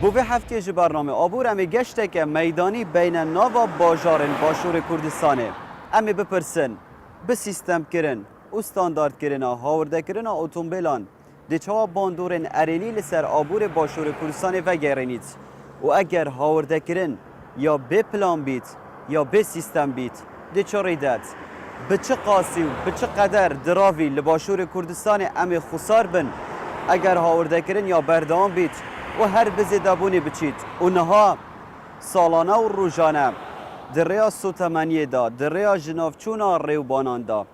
بو به هفته جی برنامه آبور امی گشته که میدانی بین ناوا باجارن باشور کردستانه امی بپرسن به سیستم کرن و استاندارد کرن هاورده کرن اتومبیلان دی چوا باندورن ارینی لسر آبور باشور کردستانه و گرینید و اگر هاورده کرن یا به پلان بیت یا به سیستم بیت دی چا ریدد به چه قاسی و به چه قدر دراوی لباشور کردستان امی خسار بن اگر هاورده کرن یا بردام بیت و هر بزیدابونی بچید و نها سالانه و روزانه دریا سوتمنیه دا دریا جنافچونا ریوبانان دا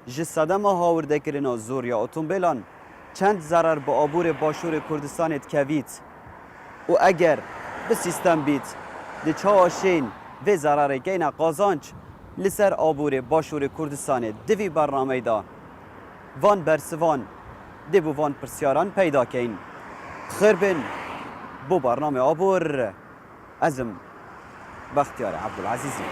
جسدم هاورده کرن زور یا اتومبیلان چند ضرر به آبور باشور کردستانت کوید و اگر به سیستم بیت دی چه آشین و ضرر گین قازانچ لسر آبور باشور کردستان دوی برنامه دا وان برسوان دی بو وان پرسیاران پیدا کین خیر بین بو برنامه آبور ازم بختیار عبدالعزیزی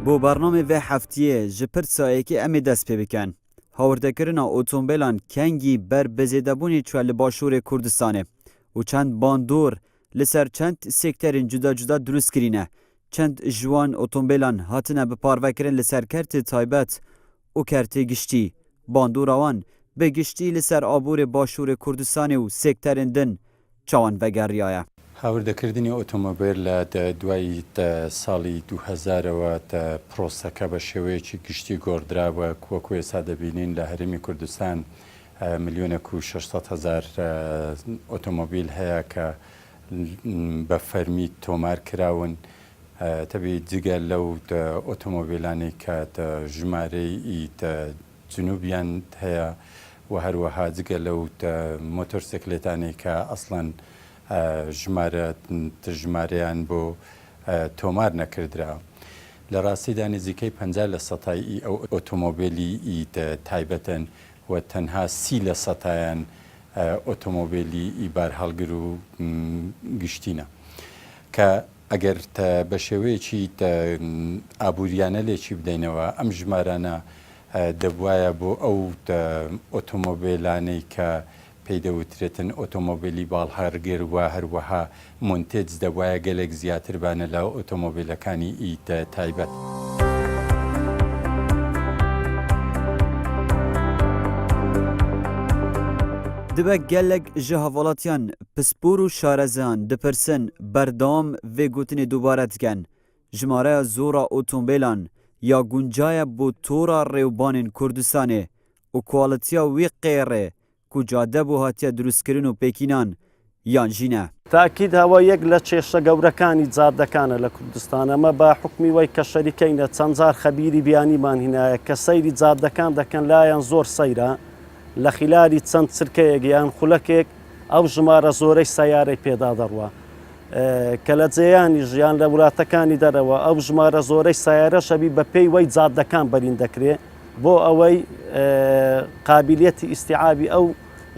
بو برنامه و هفتیه جپر سایه که امی دست پی بکن هاورده کرنا اتومبیلان کنگی بر بزیدبونی چوال باشور کردستانه و چند باندور لسر چند سکترین جدا جدا دروست کرینه چند جوان اتومبیلان هاتنه به پارو کرن لسر کرت تایبت و کرت گشتی باندور آوان به گشتی لسر آبور باشور کردستان و سکترین دن چوان وگریایه هاوردەکردنی ئۆتۆمۆبیل لە دوای ساڵی 2000 ەوە پرۆسەکە بە شێوەیەکی گشتی گۆڕدراوە وەکو ئێستا دەبینین لە هەرێمی کوردستان 1,600,000 ئۆتۆمۆبیل هەیە کە بە فەرمی تۆمار کراون تەبی جگە لەو ئۆتۆمۆبیلانی کە ژمارەی جنوبیان هەیە و هەروەها جگە لەو مۆتۆرسیکلێتانی کە ئەسڵەن ژمارەیان بۆ تۆمار نەکردرا لە ڕاستیدا نزیکەی 50% ئەو ئۆتۆمۆبیلی تایبەتن و تەنها 30% ئۆتۆمۆبیلی بار هەڵگر و گشتینە کە ئەگەر بە شێوەیەکی ئابوووریانە لێکی بدەینەوە ئەم ژمارانە دەبوایە بۆ ئەو ئۆتۆمۆبیلانەی کە پێدەوترێتن ئۆتۆمۆبیلی باڵهەرگر و هەروەها مۆنتێج دەبوایە گەلێک زیاتر بانە لە ئۆتۆمۆبیلەکانی تایبەت. دبه گلک جه هاولاتیان پسپور و شارزان دپرسن بردام و گوتنی دوباره دکن جماره زورا اتومبیلان یا گنجای بو تورا ریوبان کردستانه و کوالتیا وی قیره کو جاده بو هاتیا دروست کرن و پیکینان یان جینه تاکید هەوە یەک لە کێشە گەورەکانی جادەکانە لە کوردستان ئەمە بە حکمی وەی کە شەریکەینە چەند جار خەبیری بیانیمان هینایە کە سەیری جادەکان دەکەن لایەن زۆر سەیرە لە خیلالی چەند چرکەیەک یان خولەکێک ئەو ژمارە زۆرەی سەیارەی پێدا دەڕوە کە لە جێیانی ژیان لە وڵاتەکانی دەرەوە ئەو ژمارە زۆرەی سەیارە شەبی بە پێی وەی جادەکان بەرین دەکرێت بۆ ئەوەی قابلیەتی ئیستیعابی ئەو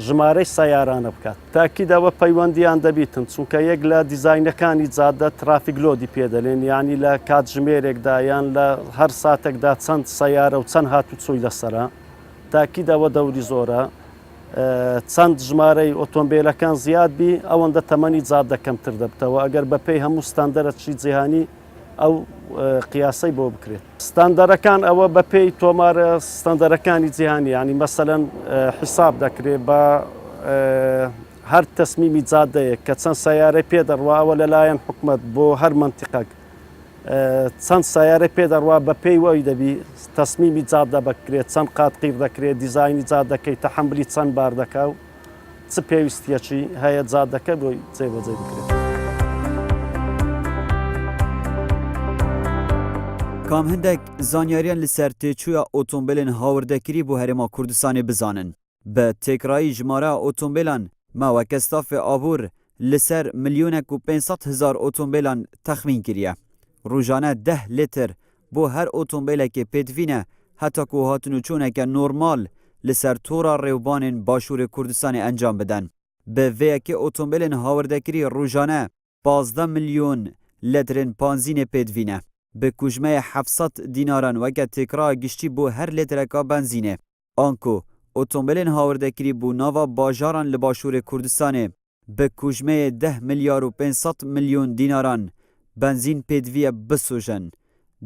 ژمارەی سەیارانە بکات تاکیدەوە پەیوەندیان دەبیتن چونکە یەک لە دیزاینەکانی جادە ترافیک لۆدی پێدەلێن ینی لە کاتژمێرێکدا یان لە هەر ساتێکدا چەند سەیارە و چەند هاتوچۆی لەسەرە تاکیدەوە دەوری زۆرە چەند ژمارەی ئۆتۆمبیلەکان زیاد بی ئەوەندە تەمەنی جادە کەمتر دەبتەوە ئەگەر بەپێی هەموو ستاندەرەی جیهانی ئەو قیاسەی بۆ بکرێت ستاندەرەکان ئەوە بەپێی تۆمارە ستاندەرەکانی جیهانی ینی مەسەلەن حساب دەکرێت بە هەر تەسمیمی جادەیە کە چەند سەیارەی پێدەڕوا ئەوە لەلایەن حکومەت بۆ هەر منتیقەک چەند سەیارەی پێدەڕوا بە پێی وەی دەبی تەسمیمی جادە بکرێت چەند قات قیر دەکرێت دیزاینی جادەکەی تەحەملی چەند بار دەکا و چ پێویستیەکی هەیە جادەکە بۆی جێبەجێ بکرێت. کام هندک زانیاریان لسر تیچویا اتومبیلن هاوردکری بو هرما کردستان بزانن. به تکرایی جماره اتومبیلان ما وکستاف آبور لسر 1,500,000 اتومبیلان تخمین کریه. روزانه 10 لیتر بو هر اتومبیل که پیدوینه حتی که هاتنو چونه که نورمال لسر تورا ریوبان باشور کردستان انجام بدن. به وی که اتومبیلن هاوردکری روزانه 15 میلیون لیترین بنزین پیدوینه. به کجمه 700 دیناران وگه تکرار گشتی بو هر لیترکا بنزینه. آنکو اوتومبیلین هاوردکری بو ناوا باجاران لباشور کردستانه به کوجمه 10 میلیارد و 500 میلیون دیناران بنزین پیدویه بسوژن.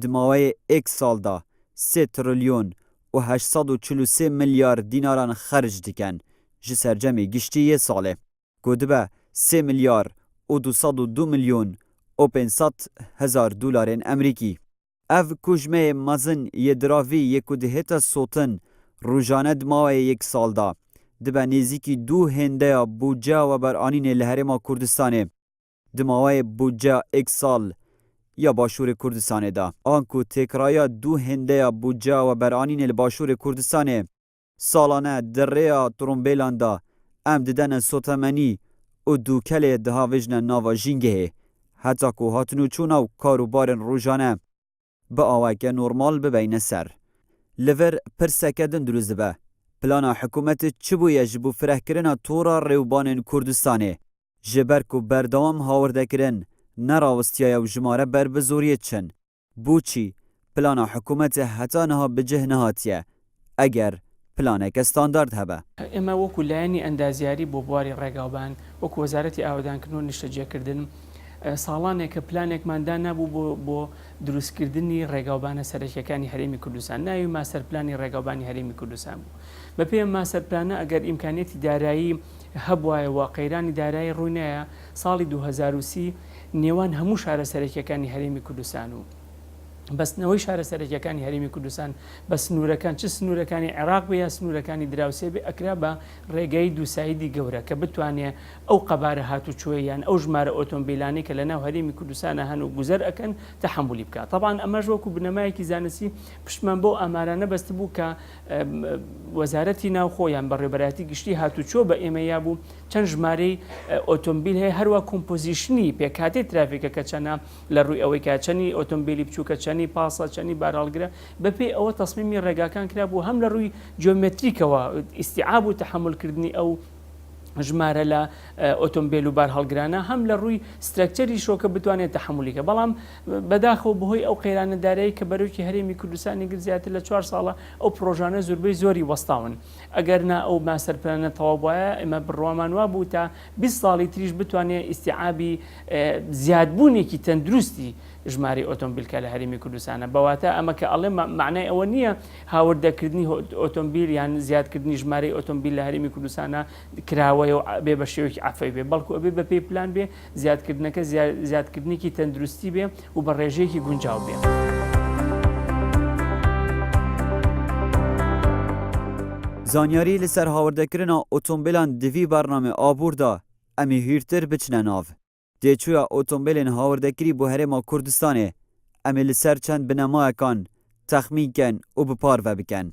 دماوی ایک سال دا 3 تریلیون و 843 میلیارد دیناران خرج دیکن جسر جمعی گشتی یه ساله. گودبه 3 میلیارد و 202 میلیون و 500 هزار دلار امریکی. اف کوجمه مزن یه دراوی یکو دهیتا سوتن روزانه دماوی یک سال دا دبه نزیکی 2 هنده بودجه و برانین لحرما کردستانه دماوی بودجه یک سال یا باشور کردستانه دا آنکو تکرایا 2 هنده بودجه و برانین لباشور کردستانه سالانه دریا ترومبیلان دا ام ددن سوتمنی و دوکل دهاویجن ناوا جینگه حتی که هاتنو چونا و کاروبارن روزانه با آوکه نورمال ببین سر لور پرسکدن دروز به پلانا حکومت چبویه جبو فرح کرنا تورا ریوبان کردستانه جبر کو بردام هاورده کرن نراوستیای و جماره بر بزوریت چن بوچی پلانا حکومت حتی نها بجه نهاتیه اگر پلانێک استاندارد هەبە. ئێمە وەکو لایەنی ئەندازیاری بۆ بواری ڕێگاوبان وەکو وەزارەتی ئاوادانکردن و نیشتەجێکردن ساڵانێکە پلانێکماندا نەبوو بۆ دروستکردنی ڕێگاوبانە سەرەکیەکانی هەرێمی کوردستان ناوی ماسەر پلانی ڕێگاوبانی هەرێمی کوردستان بوو. بە پێم ماسەر پلانە ئەگەر ئیمکانێتی دارایی هەبوایەوە قەیرانی دارایی ڕوونایە ساڵی 2030 نێوان هەموو شارە سەرەکیەکانی هەرێمی کوردستان و بەستنەوەی شارە سەرەکیەکانی هەرێمی کوردستان بە سنوورەکان چ سنوورەکانی عێراق بە یا سنوورەکانی دراوسێ بێ ئەکرا بە ڕێگەی دووسایدی گەورە کە بتوانێت ئەو قەبارە هاتوچۆیان ئەو ژمارە ئۆتۆمبیلانی کە لە ناو هەرێمی کوردستانە هەن و گوزەر ئەکەن تەحەمولی بکات. طبعاً ئەمەش وەکو بنەمایەکی زانستی پشتمان بۆ ئامارانە بەست بوو کە وەزارەتی ناوخۆیان بە ڕێبەرایەتی گشتی هاتوچۆ بە ئێمەیا بوو چەند ژمارەی ئۆتۆمبیل هەیە هەروە کۆمپۆزیشنی پێکهاتەی ترافیکەکە چەنە لە ڕووی ئەوەی کە چەنی ئۆتۆمبیلی بچووکە چەنی پاسە چەنی بارهەڵگرە بەپێی ئەوە تەسمیمی ڕێگاکان کرا بوو هەم لە ڕووی جیۆمێتریکەوە ئیستیعاب و تەحەمولکردنی ئەو ژمارە لە ئۆتۆمبیل و بارهەڵگرانە هەم لە ڕووی سترەکچەری شۆکە بتوانێت تەحەمولیکە. بەڵام بەداخەوە بەهۆی ئەو قەیرانەدارایی کە بەرەوکی هەرێمی کوردستانی گر زیاتر لە 4 ساڵە ئەو پرۆژانە زۆربەی زۆری وەستاون. ئەگەر نا ئەو ماسەرپلانە تەواو بووایە ئێمە بڕوامان وا بوو تا 20 ساڵی تریش بتوانێت ئیستیعابی زیادبوونێکی تەندروستی ژماری ئۆتۆمبیلکە لە هەرێمی کوردستانە. بەواتە ئەمە کە ئەڵێ معنای ئەوە نییە هاوردەکردنی ئۆتۆمبیل یان زیادکردنی ژمارەی ئۆتۆمبیل لە هەرێمی کوردستانە کراوەیە و بێ بە شێوەیەکی عەفەی بێ بەڵکو ئەبێ بە پێی پلان بێ زیادکردنەکە زیادکردنێکی تەندروستی بێ و بە ڕێژەیەکی گونجاو بێ. زانیاری لەسەر هاوردەکردنا ئۆتۆمبیلان divî بەرنامە ئابووردا ئەمی هیرتر بچنە ناو. دێچووە ئۆتۆمبیلên هاوردەکری بۆ هەرێما کوردستانê ئەمێ لەسەر چەند بنەمایەکان تەخمینکەن û biparve bikin.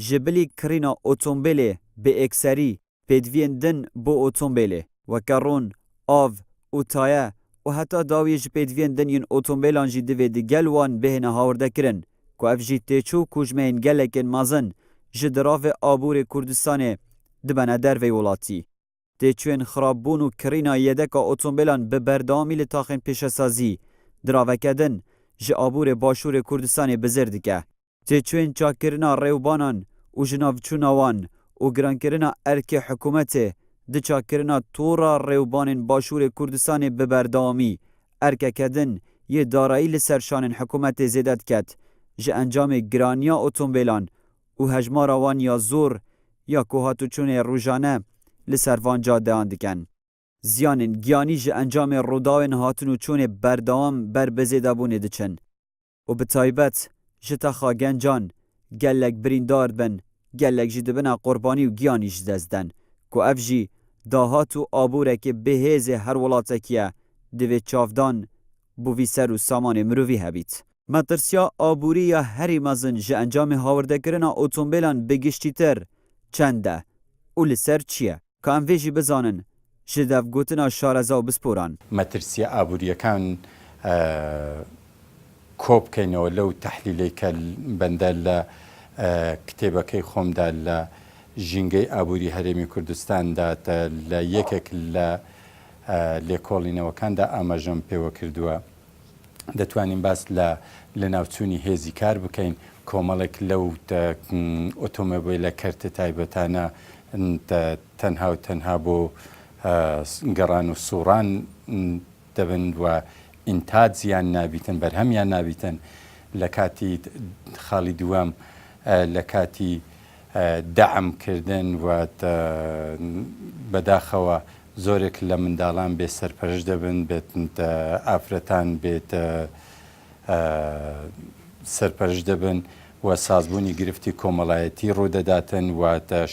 Ji bilî kirîna ئۆتۆمبیلê bi ekserî pêdiviyên din bo ئۆتۆمبیلê weke ron, av û taye û heta dawiyê ji pêdiviyên din yên ئۆتۆمبیlan jî divê di gel wan bihêne hawrdekirin ku ev jî têçû kujmeyên gelekên mezin ji diravê abûrê Kurdistanê dibene dervey welatî. Têçûyên xirabbûn û kirîna yedeka ئۆتۆمبیlan bi berdewamî li taxên pêşesazî diraveke din ji abûrê başûrê Kurdistanê bizêr dike. Têçûyên çakkirina rêwbanan û ji navçûna wan û girankirina erkê hikûmetê di çakkirina tora rêwbanên başûrê Kurdistanê bi berdewamî erkeke din yê darayî li ser şanên hikûmetê zêde diket ji encamê giraniya ئۆتۆمبیlan û hejmara wan ya zor ya ku hatûçûnê rûjane li ser van cadeyan dikin. Ziyanên giyanî ji encamê rûdawên hatin û çûnê berdewam ber bi zêdebûnê diçin û bi taybet ji texa gencan gelek birîndar bin gelek jî dibine qurbanî û giyanî ji dest den ku ev jî dahat û abûrekê bihêzê her welatekî ye divê çavdan bû vî ser û samanê mirovî hebît. Metirsiya abûrî ya herî mezin ji encamê hawrdekirina ئۆتۆمبیlan bi giştîtir çend e û li ser çi ye? Ka em vê jî bizanin ji devgotina şareza û bisporan. مەترسیە ئابوووریەکان کۆبکەینەوە لەو تەحلیلێکە بەندە لە کتێبەکەی خۆمدا لە ژینگەی ئابووری هەرێمی کوردستاندا لە یەکێک لە لێکۆڵینەوەکاندا ئاماژەم پێوە کردووە. دەتوانین باس لە ناوچوونی هێزی کار بکەین کۆمەڵێک لەو ئۆتۆمۆبیلە کەرتە تایبەتانە تەنها و تەنها بۆ گەڕان و سوڕان دەبن و ئینتاجیان نابیتن بەرهەمیان نابیتن لە کاتی خاڵی دووەم لە کاتی دەعمکردن و بەداخەوە زۆرێک لە منداڵان بێ سەرپەرش دەبن بێت ئافرەتان بێت سەرپەرش دەبن و سازبوونی گرفتی کۆمەڵایەتی ڕوودەداتن و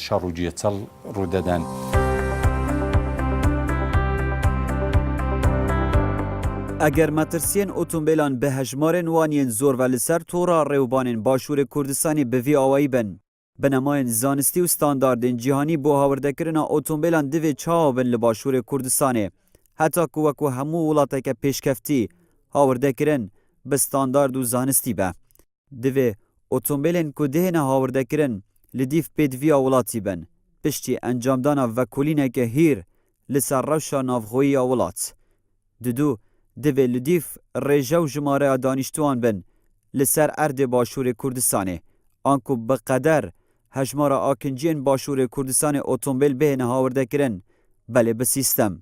شەڕ و جێچەڵ ڕوودەدەن. ئەگەر مەترسیên ئۆتۆمبیلان bi hejmarên wan yên zor ve li ser tora rêwbanên Başûrê Kurdistanê bi vî awayî bin. Bi nemayên zanistî û standardên cîhanî bo hawirdekirina ئۆتۆمبیlan divê çawa bin li Başûrê Kurdistanê. Heta ku wekû hemû welateke pêşkeftî hawirdekirin bi standard û zanistî be. Divê ئۆتۆمبیلên ku dihêne hawirdekirin li dîv pêdiviya welatî bin. Piştî encamdana vekolîneke hîr li ser rewşa navxweyiya welat. Didû divê li dîv rêje û jimareya danîştwan bin li ser erdê Başûrê Kurdistanê. An ku bi qeder hejmara akinciyên Başûrê Kurdistanê ئۆتۆمبیل bihêne hawirdekirin, belê bi sîstem.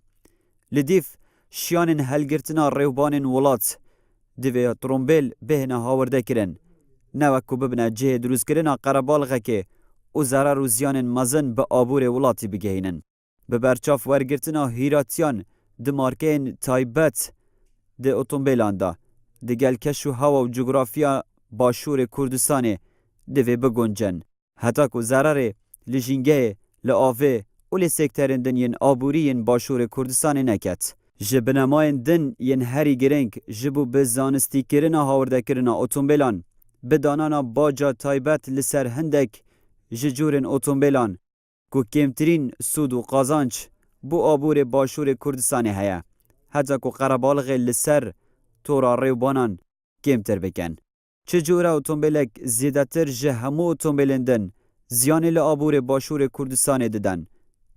Li dîv şiyanên helgirtina rêwbanên welat divê trombêl bihêne hawirdekirin. Ne wek ku bibine cihê drûstkirina qerebalixekê û zerer û ziyanên mezin bi abûrê welatî bigihînin. Bi berçav wergirtina hîratiyan di markeyên taybet di ئۆتۆمبیlan da, di gel keş û hewa û coğrafiya Başûrê Kurdistanê divê biguncin. Heta ku zererê li jîngehê, li avê û lê sekterên din yên aborî yên Başûrê Kurdistanê neket. Ji binemayên din yên herî girîng ji bo bi zanistîkirina hawirdekirina ئۆتۆمبیlan, bi danana baca taybet li ser hindek ji curên ئۆتۆمبیlan ku kêmtirîn sûd û qazanç bo aborê Başûrê Kurdistanê heye. Heta ku qerebalixê li ser tora rêwbanan kêmtir bikin. Çi cure ئۆتۆمبیلek zêdetir ji hemû ئۆتۆمبیلên din ziyanê li aborê Başûrê Kurdistanê didin.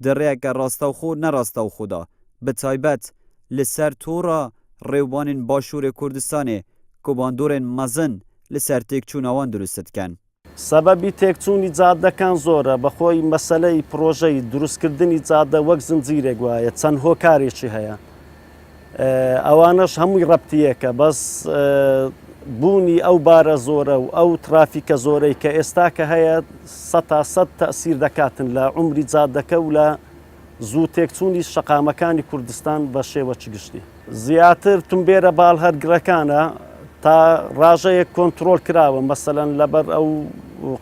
Di rêyeke rastexû nerastexû da, bi taybet li ser tora rêwbanên Başûrê Kurdistanê ku bandorên mezin li ser têkçûna wan durust dikin. سەبەبی تێکچوونی جادەکان زۆرە بەخۆی مەسەلەی پرۆژەی دروستکردنی جادە وەک زنجیرێک وایە چەند هۆکارێکی هەیە. ئەوانەش هەمووی ڕەبتیەکە بەس بوونی ئەو بارە زۆرە و ئەو ترافیکە زۆرەی کە ئێستا کە هەیە 100% تەسیر دەکاتن لە عمری جادەکە و لە زوو تێکچوونی شەقامەکانی کوردستان بە شێوەی گشتی. زیاتر تومبێرە باڵهەرگرەکانە تا ڕاژەیەک کۆنتترۆل کراوە مەسەلەن لەبەر ئەو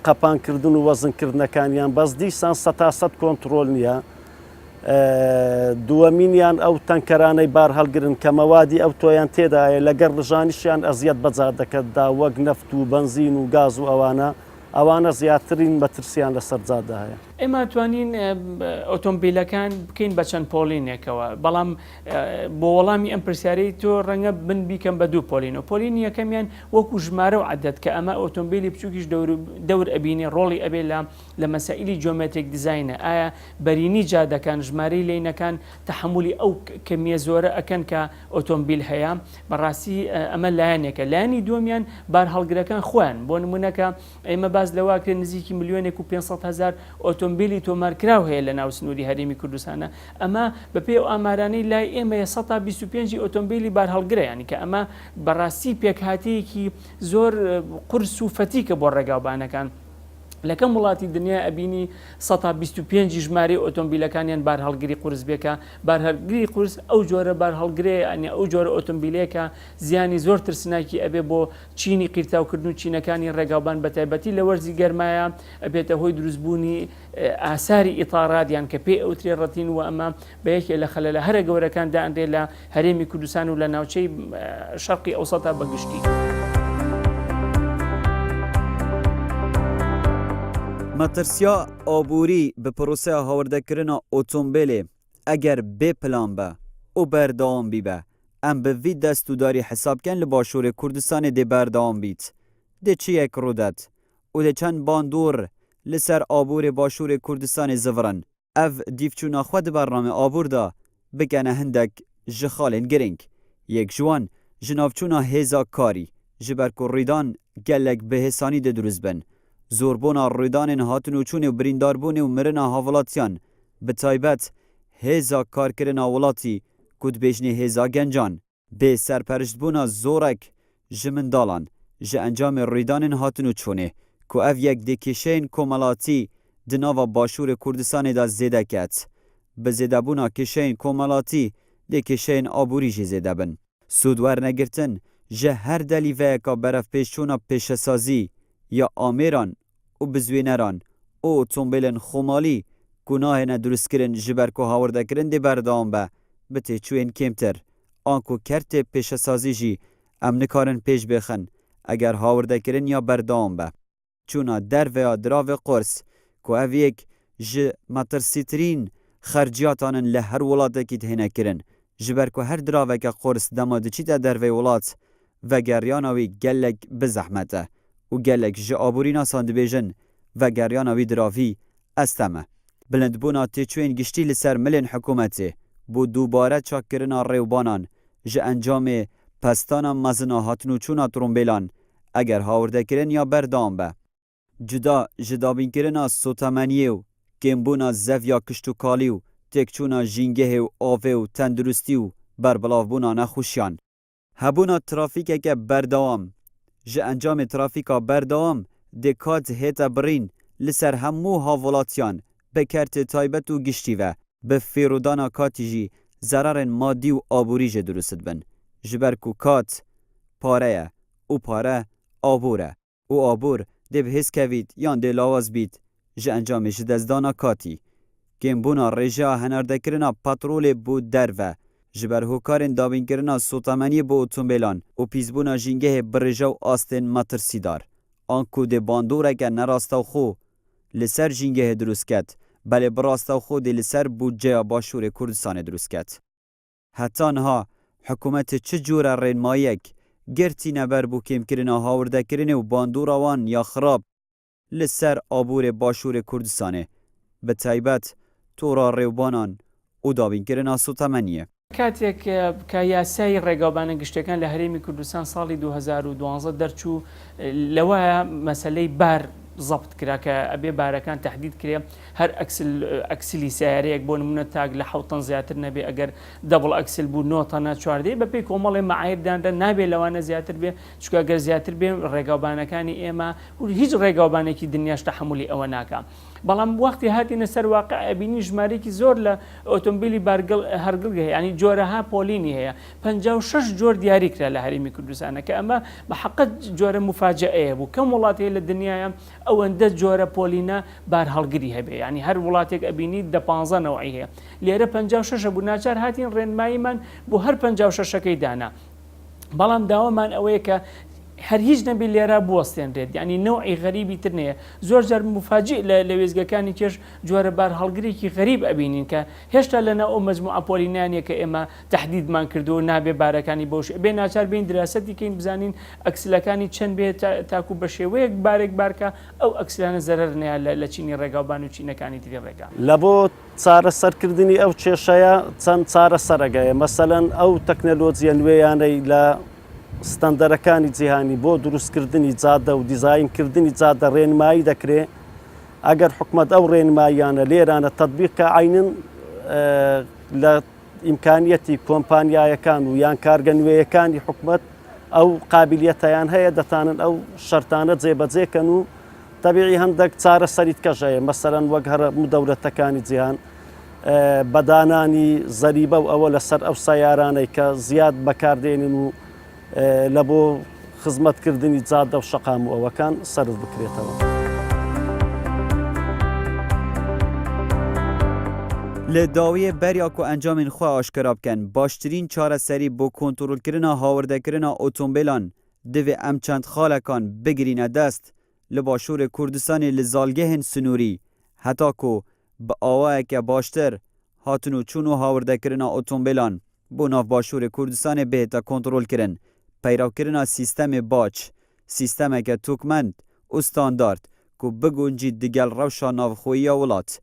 قەپانکردن و وەزنکردنەکانیان بەس دیسان 100% کۆنتترۆل نییە. دووەمینیان ئەو تەنکەرانەی بار هەڵگرن کە مەوادی ئەو تۆیان تێدایە لەگەر ڕژانیشیان ئەزیەت بەجادەکەتدا وەک نەفت و بەنزین و گاز و ئەوانە زیاترین مەترسیان لەسەر جادە هەیە. ئێمە توانین ئۆتۆمبیلەکان بکەین بە چەند پۆلینێکەوە بەڵام بۆ وەڵامی ئەم پرسیارەی تۆ ڕەنگە بن بیکەم بە دوو پۆلینەوە. پۆلینی یەکەمیان وەکو ژمارە و عەدەد کە ئەمە ئۆتۆمبیلی بچووکیش دەور ئەبینێ ڕۆڵی ئەبێ لە مەسائیلی جیۆمێتریک دیزاینە. ئایا بەرینی جادەکان ژمارەی لێنەکان تەحمولی ئەو کەمیە زۆرە ئەکەن کە ئۆتۆمبیل هەیە. بەڕاستی ئەمە لایەنێکە. لایەنی دووەمیان بار هەڵگرەکان خۆیان بۆ نمونەکە ئێمە باز لەواکرێن نزیکی 1,500,000 ئۆتۆمبیلی تۆمارکراو هەیە لە ناو سنووری هەرێمی کوردستانە. ئەمە بەپێی ئەو ئامارانەی لای ئێمە 125 ئۆتۆمبیلی بار هەڵگرە، یعنی کە ئەمە بەڕاستی پێکهاتەیەکی زۆر قورس و فەتیکە بۆ ڕێگاوبانەکان. لە کەم وڵاتی دنیا ئەبینی 125 ژمارە ئۆتۆمبیلەکانیان بار هەڵگری قورس بێکە. بار هەڵگری قورس ئەو جۆرە بار هەڵگرێ ئەنی ئەو جۆرە ئۆتۆمبیلێکە زیانی زۆر ترسناکی ئەبێ بۆ چینی قیرتاوکردن و چینەکانی ڕێگاوبان بە تایبەتی لە وەرزی گەرمایە ئەبێتە هۆی دروستبوونی ئاساری ئیتارادیان کە پێی ئەوترێ ڕەتین و ئەمە بە یەکێ لە خەلە لە هەرە گەورەکاندا ئەندێ لە هەرێمی کوردستان و لە ناوچەی شەرقی ئەوسەتا بەگشتی. مەترسیا ئابووری bi پرۆسەya hawردekirina ئۆتۆمبیلê eger bê plan be û berdewam bîbe em bi vî destûdarî hesabken li Başûrê Kurdistanê dê berdewam bît. Dê çiyek rûdet û dê çend bandor li ser aborê Başûrê Kurdistanê zivirin. Ev dîvçûna xwe di bername abor da bikene hindek ji xalên giring. Yek ji wan ji navçûna hêza karî ji ber ku rîdan gelek bihêsanî de duruzt bin. Zorbona rûdanên hatin û çûnê û birîndarbûnê û mirina hawilatiyan bi taybet hêza karkirina welatî ku dibêjne hêza gencan bê serpereştbûna zorek ji mindalan ji encamê rûdanên hatin û çûnê ku ev yek di kêşeyên komelatî di nava Başûrê Kurdistanê de zêde ket. Bi zêdebûna kêşeyên komelatî dê kêşeyên aborî jî zêde bin. Sûd wernegirtin ji her delî veyeka berevpêşçûna pêşesazî ya amêran û bizwêneran û otomobîlên xwemalî ku nahêne durustkirin ji ber ku hawirdekirin dê berdewam be bi têçûyên kêmtir an ku kertê pêşesazî jî em nikarin pêş bêxin eger hawirdekirin ya berdewam be. Çûna derve ya diravê Qurs ku ev yek ji metirsîtirîn xerciyatanin li her welatekî tihêne kirin ji ber ku her diraveke Qurs dema diçîte dervê welat vegeryana wî gelek bi zehmet e û gelek ji aborîna san dibêjin vegeryana wî diravî esteme. Bilindbûna têçûyên giştî li ser milên hikûmetê bû dubare çakkirina rêwbanan ji encamê pestana mezina hatinûçûna trombêlan eger hawirdekirin ya berdewam be. Cuda ji dabînkirina sotemeniyê û kêmbûna zev ya kiştûkalî û têkçûna jîngehê û avê û tendurustî û berbilavbûna nexweşiyan. Hebûna trafîkeke berdewam ji encamê trafîka berdewam dê kat hête birîn li ser hemû hawilatiyan bi kertê taybet û giştî ve bi fêrodana katî jî zerarên madî û aborî jê durust bin. Ji ber ku kat pare ye û pare abor e û abor dê bi hêz kevît yan dê lawaz bît ji encamê ji dezdana katî. Kêmbûna rêjeya henerdekirina petrolê bû derve ji ber hokarên dabînkirina sotemeniyê bi otomobîlan û pîzbûna jîngehê bi rêje û astên metirsîdar an ku dê bandoreke nerastexwe li ser jîngehê durust ket belê bi rastexwe dê li ser bûdceya Başûrê Kurdistanê durust ket. Heta niha hikûmetê çi cûre rênmayiyek girtîne ber bû kêmkirina hawirdekirinê û bandora wan ya xirab li ser aborê Başûrê Kurdistanê bi taybet tora rêwbanan û dabînkirina sotemeniyê. کاتێک کە یاسای ڕێگاوبانە گشتەکان لە هەرێمی کوردستان ساڵی 2012 دەرچوو لەوەیە مەسلەی بار زەبت کرا کە ئەبێ بارەکان تهدید کرێ هەر ئەکسلی سیارەیەک بۆ نمونە تاک لە 7 تەن زیاتر نەبێ ئەگەر دەبڵ ئەکسل بوو 9 تەنە 14 بەپێی کۆمەڵی مەعایرداندا نابێت لەوانە زیاتر بێ چونکە ئەگەر زیاتر بێ ڕێگاوبانەکانی ئێمە هیچ ڕێگاوبانێکی دنیاش تەحمولی ئەوە ناکە. بەڵام وەختی هاتینە سەر واقع ئەبینی ژمارەیەکی زۆر لە ئۆتۆمبیلی هەرگڵ هەیە ینی جۆرەها پۆلینی هەیە 56 جۆر دیاری کرا لە هەرێمی کوردستانە کە ئەمە بە حەقەت جۆرە مفاجئەیە بوو کەم وڵاتەیە لە دنیاە ئەوەندە جۆرە پۆلینە بار هەڵگری هەبێ ینی هەر وڵاتێک ئەبینی 15 نەوەی هەیە لێرە 56 بوو ناچار هاتین ڕێنماییمان بۆ هەر 56ەکەی دانا بەڵام داوامان ئەوەیە کە هەر هیچ نەبی لێرە بوەستێنرێت ینی نەوعی غەریبی تر نییە زۆر جار مفاجئ لە وێزگەکانی کێش جۆرە بار هەڵگرێکی غەریب ئەبینین کە هێشتا لەناو ئەو مەجموعە پۆلینانیە کە ئێمە تهدیدمان کردو و نابێ بارەکانی بۆش بێ ناچار بین دراسەتی کەین بزانین ئەکسلەکانی چەند بێت تاکو بە شێوەیەک بارێک بارکە ئەو ئەکسلانە زەرەر نیە لە چینی ڕێگاوبان و چینەکانی تری ڕێگا لە بۆ چارەسەرکردنی ئەو کێشەیە چەند چارەسەرەگەیە مەسەلەن ئەو تەکنەلۆجیە نوێیانەی لە ستاندەرەکانی جیهانی بۆ دروستکردنی جادە و دیزاینکردنی جادە ڕێنمایی دەکرێت ئەگەر حکومەت ئەو ڕێنماییانە لێرانە تەطبیقکە عینن لە ئیمکانیەتی کۆمپانیایەکان و یان کارگە نوێیەکانی حکومەت ئەو قابلیەتیان هەیە دەتانن ئەو شەرتانە جێبەجێکەن و تەبیعی هەندێک چارەسەریت کەژەیە مەسەرەن وەک هەموو دەولەتەکانی جیهان بەدانانی زەریبە و ئەوە لەسەر ئەو سەیارانەی کە زیاد بەکاردێنن و لە بۆ خزمەتکردنی جادە و شەقام و ئەوەکان سەرف بکرێتەوە. لە داویە بەریاک و ئەنجامên xwe aşkera bikin baştirîn çareserî bۆ kontrolkirina hawردekirina otomobîlan divê em çend xalekan bigirîne dest li Başûrê Kurdistanê li zalgehên sunûrî heta ku bi awayeke baştir hatin û çûn û hawrdekirina otomobîlan bû nav Başûrê Kurdistanê bêhête kontrol kirin. Peyravkirina sîstemê baş, sîstemeke tûkmend û standard ku biguncî digel rewşa navxweyiya welat.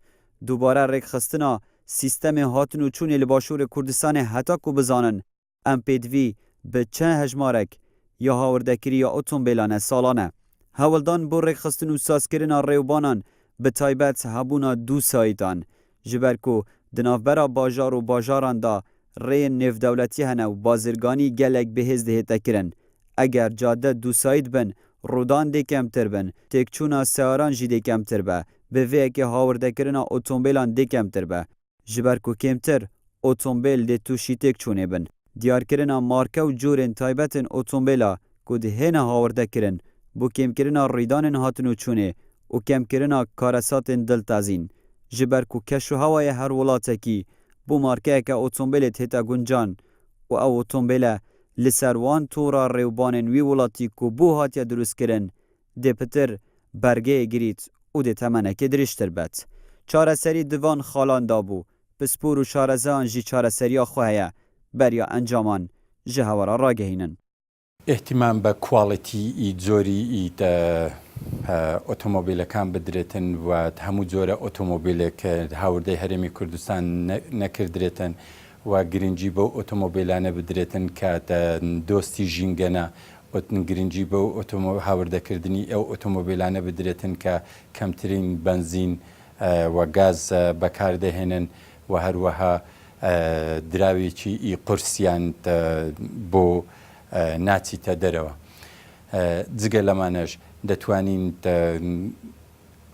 Dubare rêkxistina sîstemê hatin û çûnê li Başûrê Kurdistanê heta ku bizanin em pêdivî bi çend hejmarek یا هاوردکری یا اتومبیلان سالانه. هولدان بو رخصتن و سازکرنا ریوبانان به تایبت هبونا دو سایتان. جبرکو دنافبرا باجار و باجاران دا ری نف دولتی هنه و بازرگانی گلک بهز دهیتا کرن. اگر جاده دو سایت بن، رودان دی کمتر بن، تکچونا سیاران جی دی کمتر به، به وی که هاوردکرنا اتومبیلان دی کمتر به. جبرکو کمتر اتومبیل دی توشی تکچونه بن. دیار کرنا مارکه و جورن تایبتن اتومبیلا که دی هنه هاوردکرن بو کم کرنا ریدان هاتنو چونه و کم کرنا کارسات دلتازین. جبرکو کشو هوای هر ولاتکی بو مارکه که اتومبیلت هتا گنجان و او اتومبیله لسروان تورا ریوبانن وی ولاتی کو بو هاتیا دروست کرن ده پتر برگه گریت او ده تمنه که درشتر بد. چاره سری دوان خالان دابو پسپور و شارزان جی چاره سریا خواه بریا انجامان جهوارا را گهینن. احتمام به کوالیتی ای جوری ای اتومبیل کام بدرتن و همو جور اتومبیل که هاورده هرمی کردستان نکردرتن و گرینجی با اتومبیلانه بدرتن که دوستی جینگنا گرینجی با هاورده کردنی او اتومبیلانه بدرتن که کمترین بنزین و گاز بکارده هنن و هر وها دراوی چی ای قرسیان بو ناچی تا درەوە جگە لەمانەش دەتوانین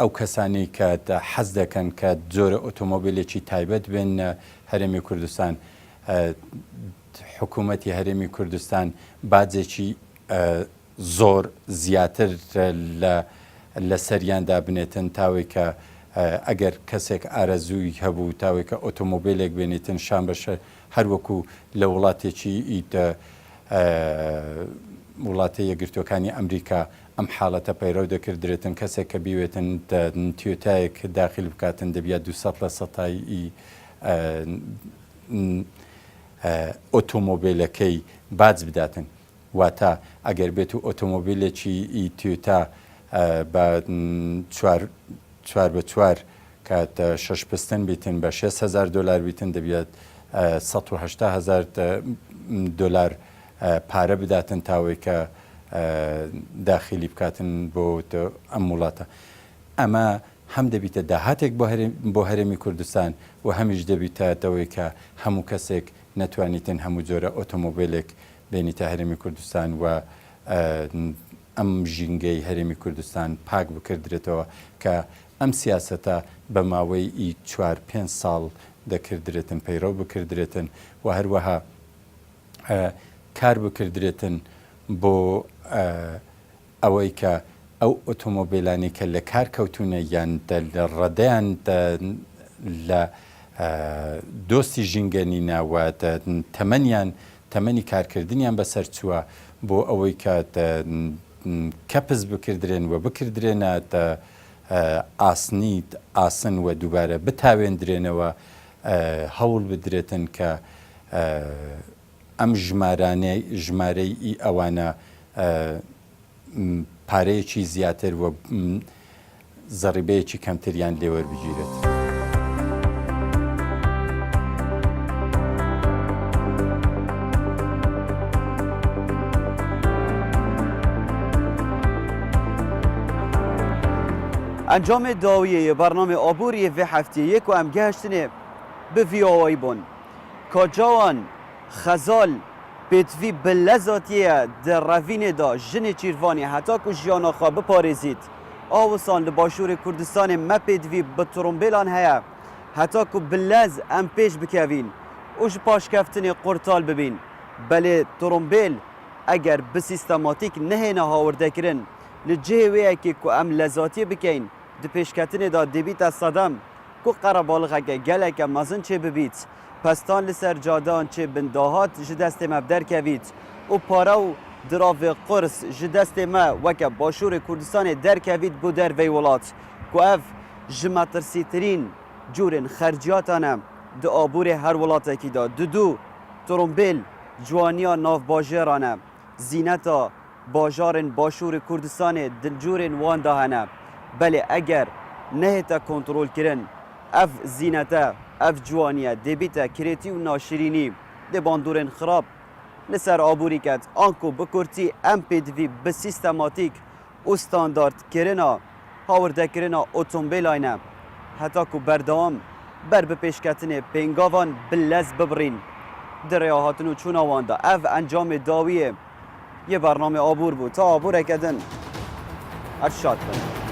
ئەو کەسانی کە حەز دەکەن کە جۆرە ئۆتۆمۆبیلێکی تایبەت بێن هەرێمی کوردستان حکوومەتی هەرێمی کوردستان باجێکی زۆر زیاتر لە سەریاندا بنێتن تاوەی کە ئەگەر کەسێک ئارەزووی هەبوو تاوەی کە ئۆتۆمۆبیلێک بێنێتن شان بەشە هەروەکو لە وڵاتێکی ئیتە وڵاتە یەکگرتوەکانی ئەمریکا ئەم حاڵەتە پەیڕەو دەکردرێتن کەسێک کە بیوێتن توێتایەک داخل بکاتن دەبیات 200% ئۆتۆمۆبیلەکەی باج بداتن واتە ئەگەر بێت و ئۆتۆمۆبیلێکی توێتا بە 4x4 کات 6 پستن بیتن بە 6,000 دلار بیتن دەبیات 180,000 دلار پارە بداتن تاوەی کە داخلی بکاتن بۆ ئەم وڵاتە. ئەمە هەم دەبیتە داهاتێک بۆ هەرێمی کوردستان و هەمیش دەبیتە دەوەی کە هەموو کەسێک نەتوانیتن هەموو جۆرە ئۆتۆمۆبیلێک بینیتە هەرێمی کوردستان و ئەم ژینگەی هەرێمی کوردستان پاک بکردرێتەوە کە ئەم سیاسەتە بە ماوەی 4-5 ساڵ دەکردرێتن پەیڕەو بکردرێتن و هەروەها کار بکردرێتن بۆ ئەوەی کە ئەو ئۆتۆمۆبیلانی کە لە کار کەوتونە یان لە ڕەدەیان لە دۆستی ژینگەنی ناوە تەمەنی کارکردنیان بەسەر چووە بۆ ئەوەی کە کەپز بکردرێن و بکردرێنە ئاسنیت ئاسن و دووبارە بتاوێندرێنەوە هەوڵ بدرێتن کە ئەم ژمارەی ئەوانە پارەیەکی زیاتر و زەڕیبەیەکی کەمتریان لێوەربگیرێت. انجام داویه برنامه آبوری و هفته یک و هم گشتنه به ویاوایی بون کجاوان خزال بتوی بلزاتیه در روین دا جن چیروانی حتی که جیانا خواه بپارزید آوسان لباشور کردستان مپیدوی به ترومبیلان هیا حتی که بلز ام پیش بکوین اوش پاش کفتن قرطال ببین بله ترومبیل اگر به سیستماتیک نهینه هاورده کرن لجه ویه که ام لزاتی بکین ده پیشکتن دا دبیت از صدم که قربالغه که گله که مزن چه ببید پستان لسر جادان چه بنداهات جدست مبدر کوید و پاره و دراو قرص جدست ما وکه باشور کردستان در کوید بو در وی ولات که اف جمترسیترین جورن خرجیاتانه ده آبور هر ولاته کی دا دو ترومبیل جوانیا ناف باجرانه زینتا باجارن باشور کردستان دلجورن وان داهنه بله اگر نهتا کنترل کرن اف زینتا اف جوانیه دبیتا کریتی و ناشرینی ده باندورن خراب لسر آبوری کد آنکو بکرتی MPDV به سیستماتیک و ستاندارد کرنا هاورده کرنا اتومبیل آینه حتی که بردام بر به پیشکتن پینگاوان بلز ببرین در ریاحاتن و چون آوانده او انجام داویه یه برنامه آبور بود تا آبور کدن ارشاد کنید